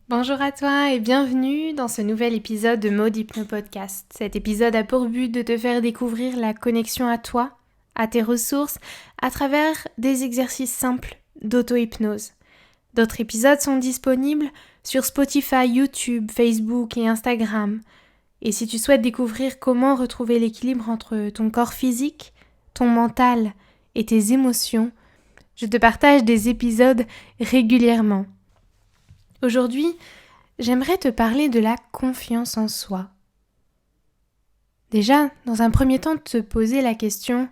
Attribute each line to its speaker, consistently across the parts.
Speaker 1: Bonjour à toi et bienvenue dans ce nouvel épisode de Mode Hypno Podcast. Cet épisode a pour but de te faire découvrir la connexion à toi, à tes ressources, à travers des exercices simples d'auto-hypnose. D'autres épisodes sont disponibles sur Spotify, YouTube, Facebook et Instagram. Et si tu souhaites découvrir comment retrouver l'équilibre entre ton corps physique, ton mental et tes émotions, je te partage des épisodes régulièrement. Aujourd'hui, j'aimerais te parler de la confiance en soi. Déjà, dans un premier temps, te poser la question,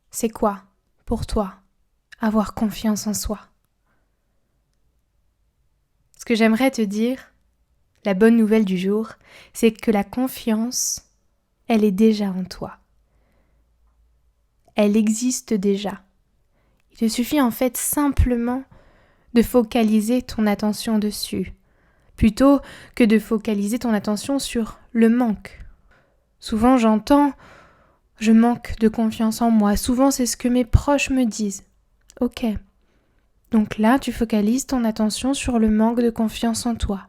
Speaker 1: c'est quoi, pour toi, avoir confiance en soi ? Ce que j'aimerais te dire, la bonne nouvelle du jour, c'est que la confiance, elle est déjà en toi. Elle existe déjà. Il te suffit en fait simplement de focaliser ton attention dessus, plutôt que de focaliser ton attention sur le manque. Souvent j'entends « je manque de confiance en moi », souvent c'est ce que mes proches me disent. Ok, donc là tu focalises ton attention sur le manque de confiance en toi.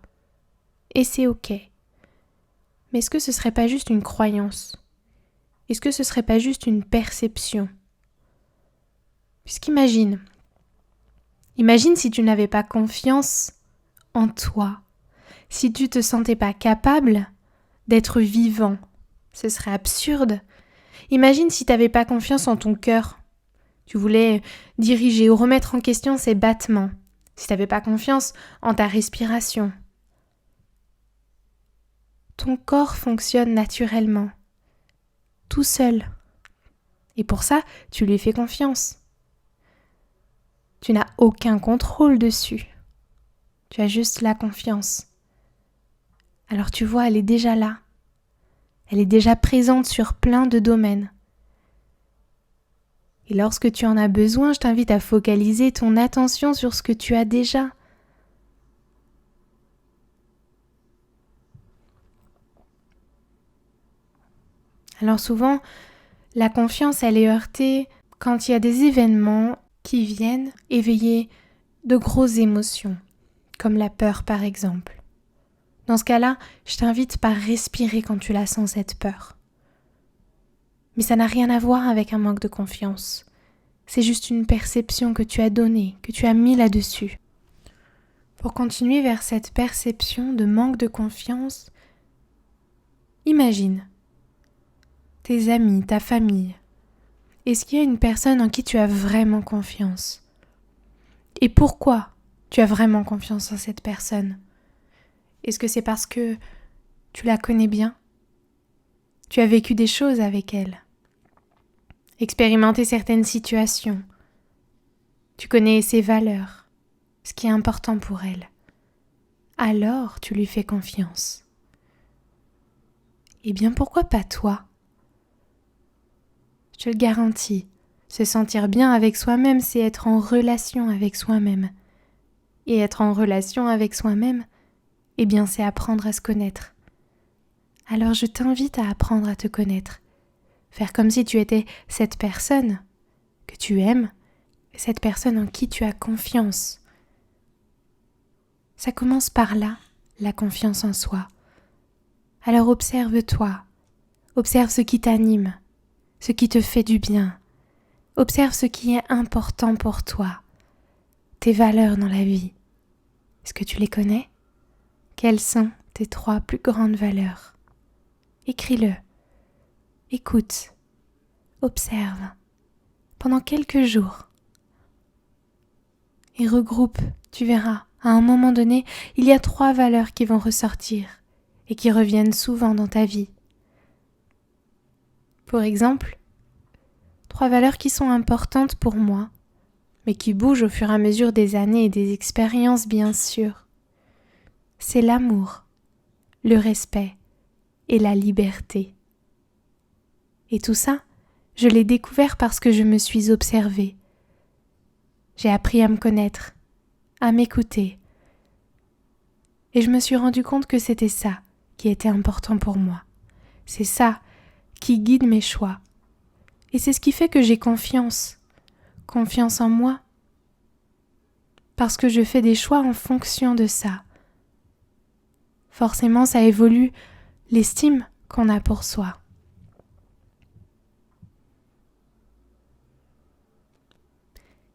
Speaker 1: Et c'est ok. Mais est-ce que ce serait pas juste une croyance ? Est-ce que ce serait pas juste une perception ? Puisqu'imagine si tu n'avais pas confiance en toi, si tu te sentais pas capable d'être vivant, ce serait absurde. Imagine si tu n'avais pas confiance en ton cœur. Tu voulais diriger ou remettre en question ses battements. Si tu n'avais pas confiance en ta respiration. Ton corps fonctionne naturellement, tout seul. Et pour ça, tu lui fais confiance. Tu n'as aucun contrôle dessus. Tu as juste la confiance. Alors tu vois, elle est déjà là. Elle est déjà présente sur plein de domaines. Et lorsque tu en as besoin, je t'invite à focaliser ton attention sur ce que tu as déjà. Alors souvent, la confiance, elle est heurtée quand il y a des événements qui viennent éveiller de grosses émotions, comme la peur par exemple. Dans ce cas-là, je t'invite à respirer quand tu la sens, cette peur. Mais ça n'a rien à voir avec un manque de confiance. C'est juste une perception que tu as donnée, que tu as mis là-dessus. Pour continuer vers cette perception de manque de confiance, imagine tes amis, ta famille. Est-ce qu'il y a une personne en qui tu as vraiment confiance ? Et pourquoi tu as vraiment confiance en cette personne ? Est-ce que c'est parce que tu la connais bien ? Tu as vécu des choses avec elle ? Expérimenté certaines situations ? Tu connais ses valeurs, ce qui est important pour elle. Alors tu lui fais confiance. Eh bien pourquoi pas toi ? Je te le garantis, se sentir bien avec soi-même, c'est être en relation avec soi-même. Et être en relation avec soi-même, eh bien c'est apprendre à se connaître. Alors je t'invite à apprendre à te connaître. Faire comme si tu étais cette personne que tu aimes, cette personne en qui tu as confiance. Ça commence par là, la confiance en soi. Alors observe-toi, observe ce qui t'anime, ce qui te fait du bien. Observe ce qui est important pour toi, tes valeurs dans la vie. Est-ce que tu les connais ? Quelles sont tes 3 plus grandes valeurs ? Écris-le, écoute, observe, pendant quelques jours. Et regroupe, tu verras, à un moment donné, il y a 3 valeurs qui vont ressortir et qui reviennent souvent dans ta vie. Pour exemple, 3 valeurs qui sont importantes pour moi, mais qui bougent au fur et à mesure des années et des expériences bien sûr. C'est l'amour, le respect et la liberté. Et tout ça, je l'ai découvert parce que je me suis observée. J'ai appris à me connaître, à m'écouter. Et je me suis rendu compte que c'était ça qui était important pour moi. C'est ça qui guide mes choix. Et c'est ce qui fait que j'ai confiance en moi. Parce que je fais des choix en fonction de ça. forcément ça évolue l'estime qu'on a pour soi.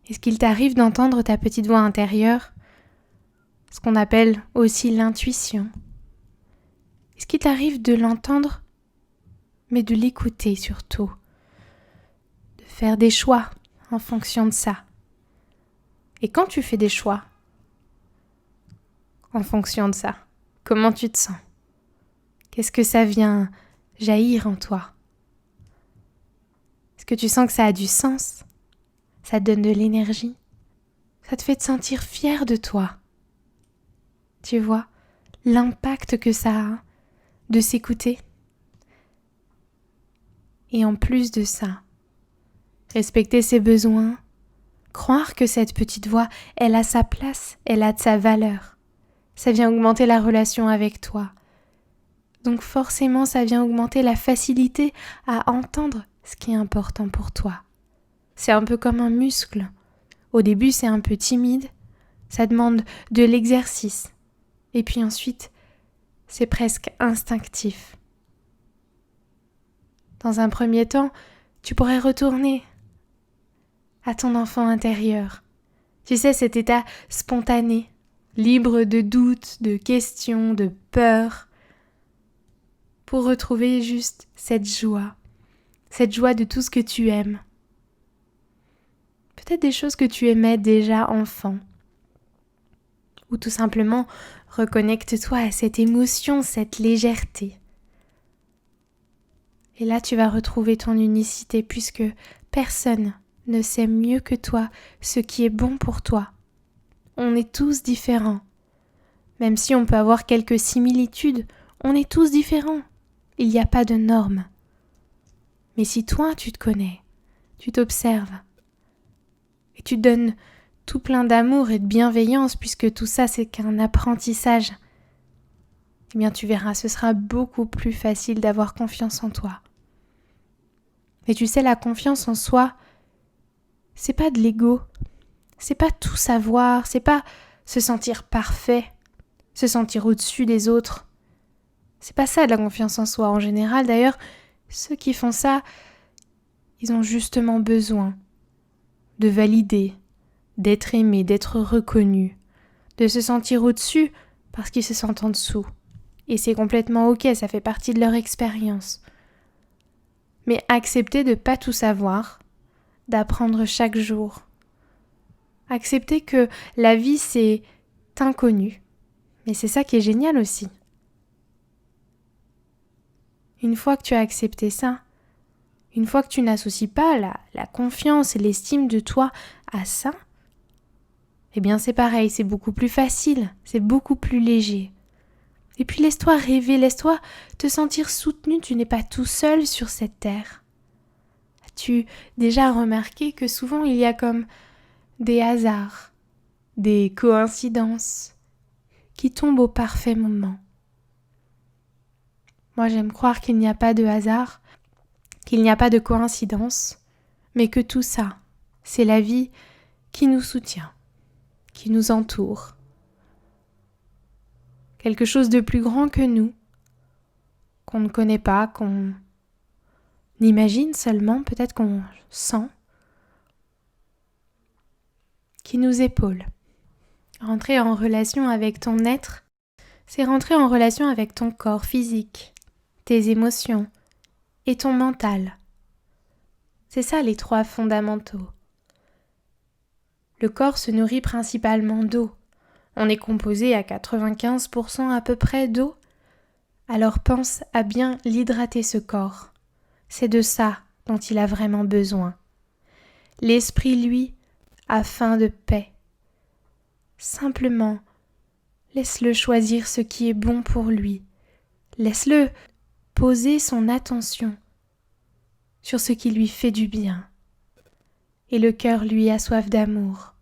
Speaker 1: Est-ce qu'il t'arrive d'entendre ta petite voix intérieure, ce qu'on appelle aussi l'intuition? Est-ce qu'il t'arrive de l'entendre, mais de l'écouter surtout, de faire des choix en fonction de ça? Et quand tu fais des choix en fonction de ça, comment tu te sens? Qu'est-ce que ça vient jaillir en toi? Est-ce que tu sens que ça a du sens? Ça te donne de l'énergie? Ça te fait te sentir fier de toi? Tu vois l'impact que ça a de s'écouter? Et en plus de ça, respecter ses besoins, croire que cette petite voix, elle a sa place, elle a de sa valeur. Ça vient augmenter la relation avec toi. Donc forcément, ça vient augmenter la facilité à entendre ce qui est important pour toi. C'est un peu comme un muscle. Au début, c'est un peu timide, ça demande de l'exercice. Et puis ensuite, c'est presque instinctif. Dans un premier temps, tu pourrais retourner à ton enfant intérieur. Tu sais, cet état spontané, libre de doutes, de questions, de peurs, pour retrouver juste cette joie de tout ce que tu aimes. Peut-être des choses que tu aimais déjà enfant. Ou tout simplement, reconnecte-toi à cette émotion, cette légèreté. Et là, tu vas retrouver ton unicité puisque personne ne sait mieux que toi ce qui est bon pour toi. On est tous différents. Même si on peut avoir quelques similitudes, on est tous différents. Il n'y a pas de normes. Mais si toi, tu te connais, tu t'observes, et tu te donnes tout plein d'amour et de bienveillance, puisque tout ça, c'est qu'un apprentissage, eh bien tu verras, ce sera beaucoup plus facile d'avoir confiance en toi. Et tu sais, la confiance en soi, c'est pas de l'ego, c'est pas tout savoir, c'est pas se sentir parfait, se sentir au-dessus des autres. C'est pas ça de la confiance en soi. En général, d'ailleurs, ceux qui font ça, ils ont justement besoin de valider, d'être aimés, d'être reconnus, de se sentir au-dessus parce qu'ils se sentent en dessous. Et c'est complètement ok, ça fait partie de leur expérience. Mais accepter de pas tout savoir, d'apprendre chaque jour. Accepter que la vie c'est inconnu. Mais c'est ça qui est génial aussi. Une fois que tu as accepté ça, une fois que tu n'associes pas la confiance et l'estime de toi à ça, eh bien c'est pareil, c'est beaucoup plus facile, c'est beaucoup plus léger. Et puis laisse-toi rêver, laisse-toi te sentir soutenu, tu n'es pas tout seul sur cette terre. As-tu déjà remarqué que souvent il y a comme des hasards, des coïncidences qui tombent au parfait moment? Moi j'aime croire qu'il n'y a pas de hasard, qu'il n'y a pas de coïncidence, mais que tout ça, c'est la vie qui nous soutient, qui nous entoure. Quelque chose de plus grand que nous, qu'on ne connaît pas, qu'on imagine seulement, peut-être qu'on sent, qui nous épaule. Rentrer en relation avec ton être, c'est rentrer en relation avec ton corps physique, tes émotions et ton mental. C'est ça les trois fondamentaux. Le corps se nourrit principalement d'eau. On est composé à 95% à peu près d'eau. Alors pense à bien l'hydrater ce corps. C'est de ça dont il a vraiment besoin. L'esprit, lui, a faim de paix. Simplement, laisse-le choisir ce qui est bon pour lui. Laisse-le poser son attention sur ce qui lui fait du bien. Et le cœur, lui, a soif d'amour.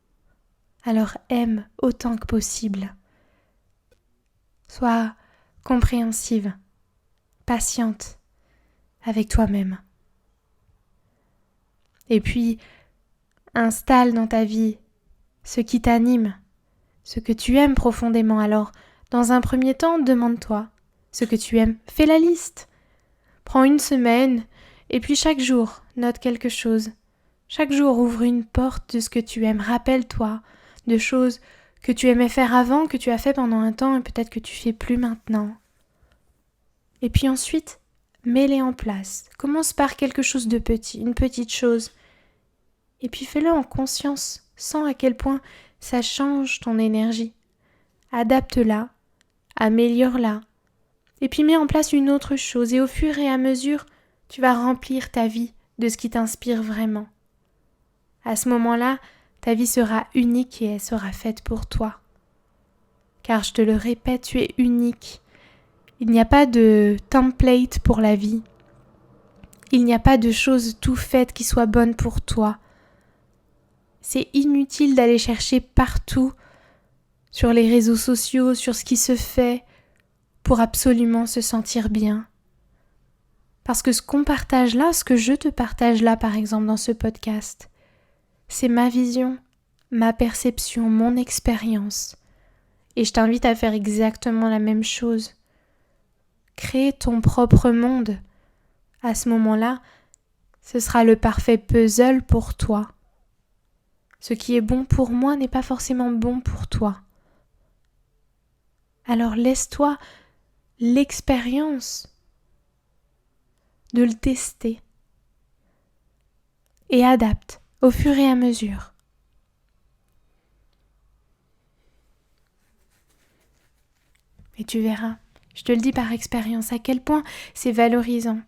Speaker 1: Alors aime autant que possible. Sois compréhensive, patiente avec toi-même. Et puis, installe dans ta vie ce qui t'anime, ce que tu aimes profondément. Alors, Dans un premier temps, demande-toi ce que tu aimes. Fais la liste. Prends une semaine et puis chaque jour, note quelque chose. Chaque jour, ouvre une porte de ce que tu aimes. Rappelle-toi de choses que tu aimais faire avant, que tu as fait pendant un temps et peut-être que tu fais plus maintenant. Et puis ensuite, mets-les en place. Commence par quelque chose de petit, une petite chose. Et puis fais-le en conscience, sens à quel point ça change ton énergie. Adapte-la, améliore-la. Et puis mets en place une autre chose et au fur et à mesure, tu vas remplir ta vie de ce qui t'inspire vraiment. À ce moment-là, ta vie sera unique et elle sera faite pour toi. Car je te le répète, tu es unique. Il n'y a pas de template pour la vie. Il n'y a pas de choses tout faites qui soient bonnes pour toi. C'est inutile d'aller chercher partout, sur les réseaux sociaux, sur ce qui se fait, pour absolument se sentir bien. Parce que ce qu'on partage là, ce que je te partage là par exemple dans ce podcast, c'est ma vision, ma perception, mon expérience. Et je t'invite à faire exactement la même chose. Crée ton propre monde. À ce moment-là, ce sera le parfait puzzle pour toi. Ce qui est bon pour moi n'est pas forcément bon pour toi. Alors laisse-toi l'expérience de le tester et adapte au fur et à mesure. Et tu verras, je te le dis par expérience, à quel point c'est valorisant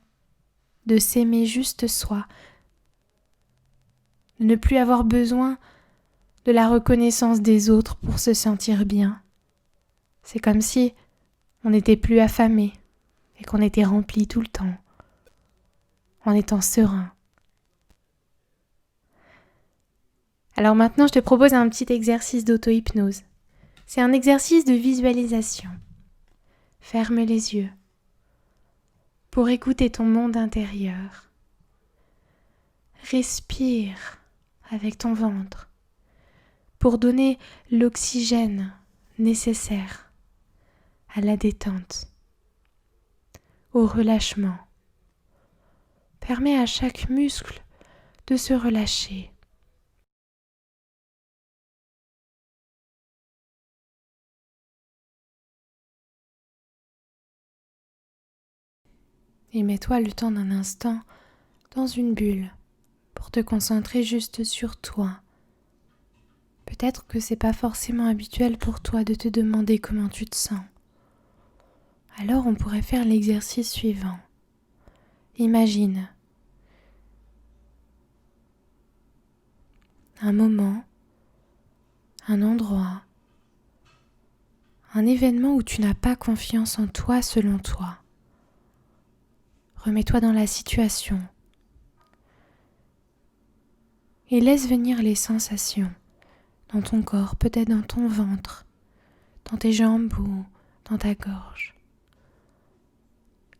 Speaker 1: de s'aimer juste soi, de ne plus avoir besoin de la reconnaissance des autres pour se sentir bien. C'est comme si on n'était plus affamé et qu'on était rempli tout le temps, en étant serein. Alors maintenant, je te propose un petit exercice d'auto-hypnose. C'est un exercice de visualisation. Ferme les yeux pour écouter ton monde intérieur. Respire avec ton ventre pour donner l'oxygène nécessaire à la détente, au relâchement. Permets à chaque muscle de se relâcher. Et mets-toi le temps d'un instant dans une bulle pour te concentrer juste sur toi. Peut-être que c'est pas forcément habituel pour toi de te demander comment tu te sens. Alors on pourrait faire l'exercice suivant. Imagine un moment, un endroit, un événement où tu n'as pas confiance en toi selon toi. Remets-toi dans la situation et laisse venir les sensations dans ton corps, peut-être dans ton ventre, dans tes jambes ou dans ta gorge.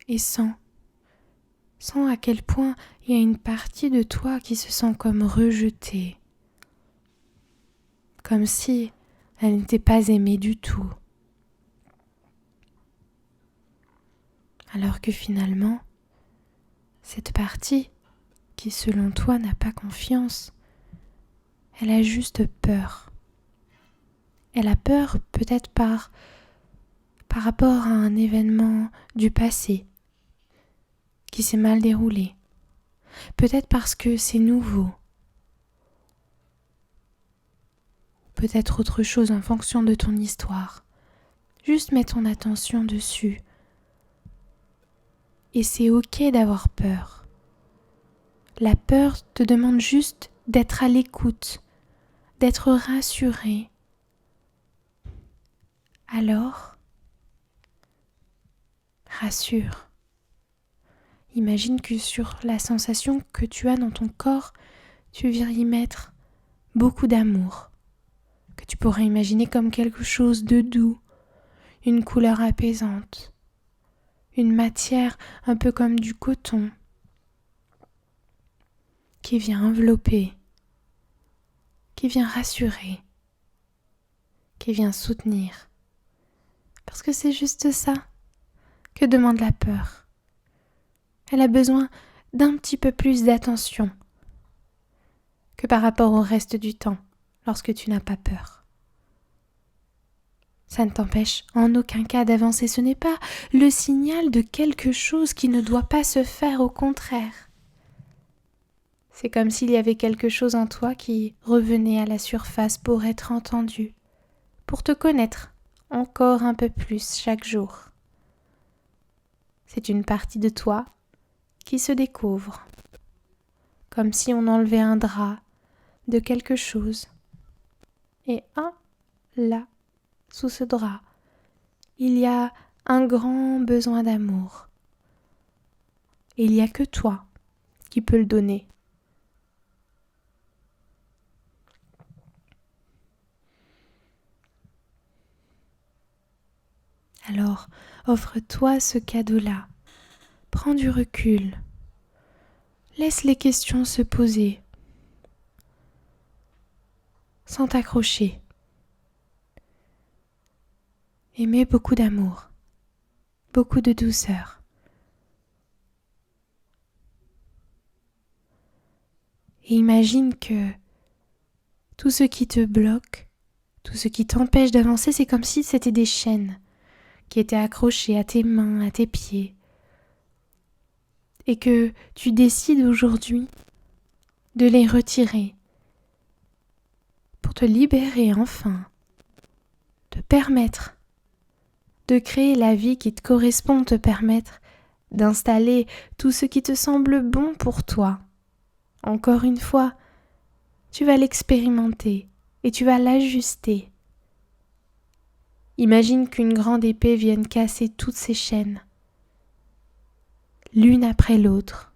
Speaker 1: Et sens à quel point il y a une partie de toi qui se sent comme rejetée, comme si elle n'était pas aimée du tout. Alors que finalement, cette partie qui selon toi n'a pas confiance, elle a juste peur. Elle a peur peut-être par rapport à un événement du passé qui s'est mal déroulé. Peut-être parce que c'est nouveau. Peut-être autre chose en fonction de ton histoire. Juste mets ton attention dessus. Et c'est ok d'avoir peur. La peur te demande juste d'être à l'écoute, d'être rassuré. Alors, rassure. Imagine que sur la sensation que tu as dans ton corps, tu viens y mettre beaucoup d'amour, que tu pourrais imaginer comme quelque chose de doux, une couleur apaisante, une matière un peu comme du coton qui vient envelopper, qui vient rassurer, qui vient soutenir. Parce que c'est juste ça que demande la peur. Elle a besoin d'un petit peu plus d'attention que par rapport au reste du temps lorsque tu n'as pas peur. Ça ne t'empêche en aucun cas d'avancer, ce n'est pas le signal de quelque chose qui ne doit pas se faire, au contraire. C'est comme s'il y avait quelque chose en toi qui revenait à la surface pour être entendu, pour te connaître encore un peu plus chaque jour. C'est une partie de toi qui se découvre, comme si on enlevait un drap de quelque chose. Et là, sous ce drap, il y a un grand besoin d'amour. Et il n'y a que toi qui peux le donner. Alors, offre-toi ce cadeau-là. Prends du recul. Laisse les questions se poser, sans t'accrocher. Et mets beaucoup d'amour, beaucoup de douceur. Et imagine que tout ce qui te bloque, tout ce qui t'empêche d'avancer, c'est comme si c'était des chaînes qui étaient accrochées à tes mains, à tes pieds. Et que tu décides aujourd'hui de les retirer pour te libérer enfin, te permettre de créer la vie qui te correspond, te permettre d'installer tout ce qui te semble bon pour toi. Encore une fois, tu vas l'expérimenter et tu vas l'ajuster. Imagine qu'une grande épée vienne casser toutes ces chaînes, l'une après l'autre,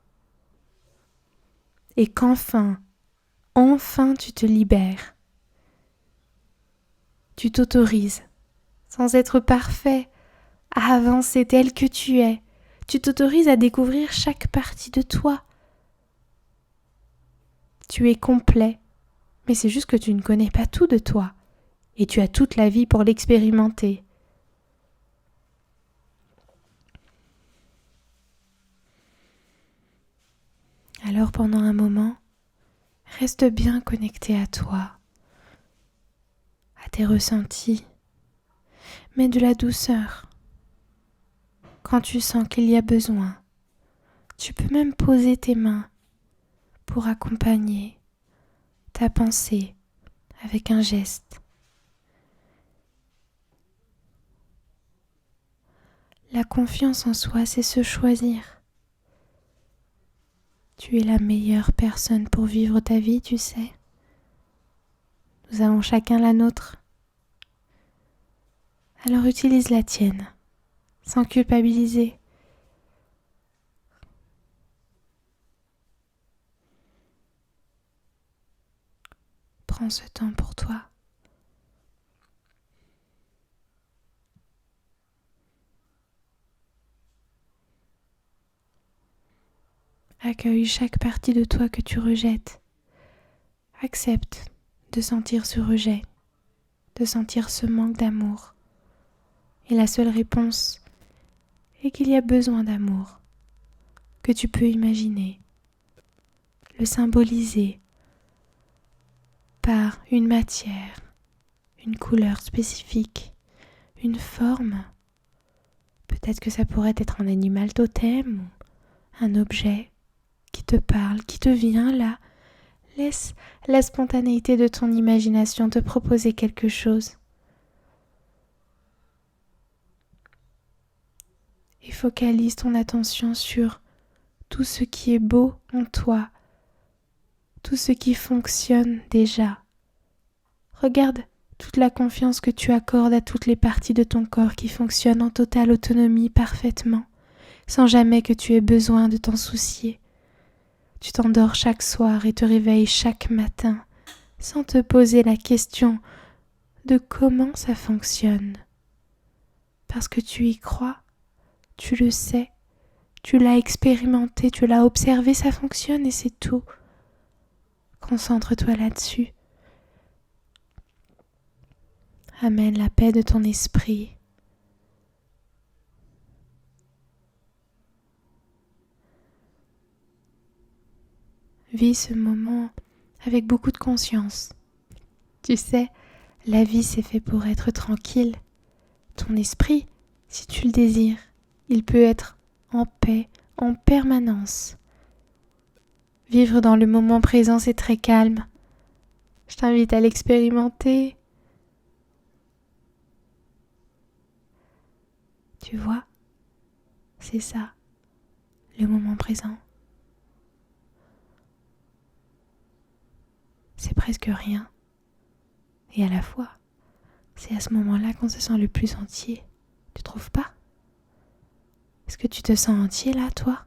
Speaker 1: et qu'enfin tu te libères. Tu t'autorises, sans être parfait, à avancer tel que tu es. Tu t'autorises à découvrir chaque partie de toi. Tu es complet, mais c'est juste que tu ne connais pas tout de toi, et tu as toute la vie pour l'expérimenter. Alors pendant un moment, reste bien connecté à toi, à tes ressentis. Mets de la douceur. Quand tu sens qu'il y a besoin, tu peux même poser tes mains pour accompagner ta pensée avec un geste. La confiance en soi, c'est se choisir. Tu es la meilleure personne pour vivre ta vie, tu sais. Nous avons chacun la nôtre. Alors utilise la tienne, sans culpabiliser. Prends ce temps pour toi. Accueille chaque partie de toi que tu rejettes. Accepte de sentir ce rejet, de sentir ce manque d'amour. Et la seule réponse est qu'il y a besoin d'amour, que tu peux imaginer, le symboliser par une matière, une couleur spécifique, une forme. Peut-être que ça pourrait être un animal totem ou un objet qui te parle, qui te vient là. Laisse la spontanéité de ton imagination te proposer quelque chose. Et focalise ton attention sur tout ce qui est beau en toi, tout ce qui fonctionne déjà. Regarde toute la confiance que tu accordes à toutes les parties de ton corps qui fonctionnent en totale autonomie parfaitement, sans jamais que tu aies besoin de t'en soucier. Tu t'endors chaque soir et te réveilles chaque matin sans te poser la question de comment ça fonctionne. Parce que tu y crois, tu le sais, tu l'as expérimenté, tu l'as observé, ça fonctionne et c'est tout. Concentre-toi là-dessus. Amène la paix de ton esprit vis ce moment avec beaucoup de conscience. Tu sais, la vie c'est fait pour être tranquille. Ton esprit, si tu le désires, il peut être en paix en permanence. Vivre dans le moment présent, c'est très calme. Je t'invite à l'expérimenter. Tu vois, c'est ça, le moment présent. C'est presque rien. Et à la fois, c'est à ce moment-là qu'on se sent le plus entier. Tu trouves pas ? Est-ce que tu te sens entier là, toi ?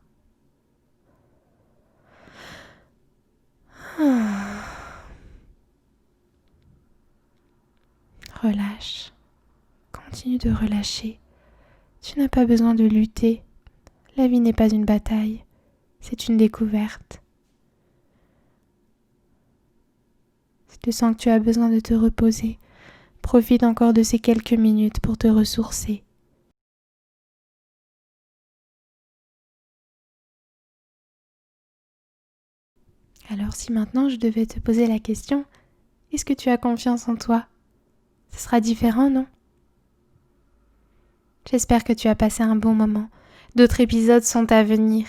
Speaker 1: Relâche. Continue de relâcher. Tu n'as pas besoin de lutter. La vie n'est pas une bataille. C'est une découverte. Si tu sens que tu as besoin de te reposer, profite encore de ces quelques minutes pour te ressourcer. Alors si maintenant je devais te poser la question, est-ce que tu as confiance en toi ? Ce sera différent, non ? J'espère que tu as passé un bon moment. D'autres épisodes sont à venir,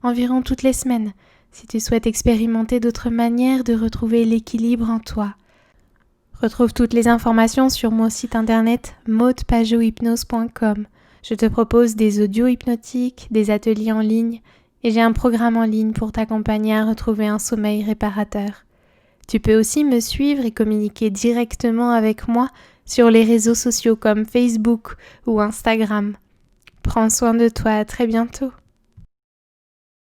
Speaker 1: environ toutes les semaines, si tu souhaites expérimenter d'autres manières de retrouver l'équilibre en toi. Retrouve toutes les informations sur mon site internet maudepageauhypnose.com. Je te propose des audios hypnotiques, des ateliers en ligne et j'ai un programme en ligne pour t'accompagner à retrouver un sommeil réparateur. Tu peux aussi me suivre et communiquer directement avec moi sur les réseaux sociaux comme Facebook ou Instagram. Prends soin de toi, à très bientôt.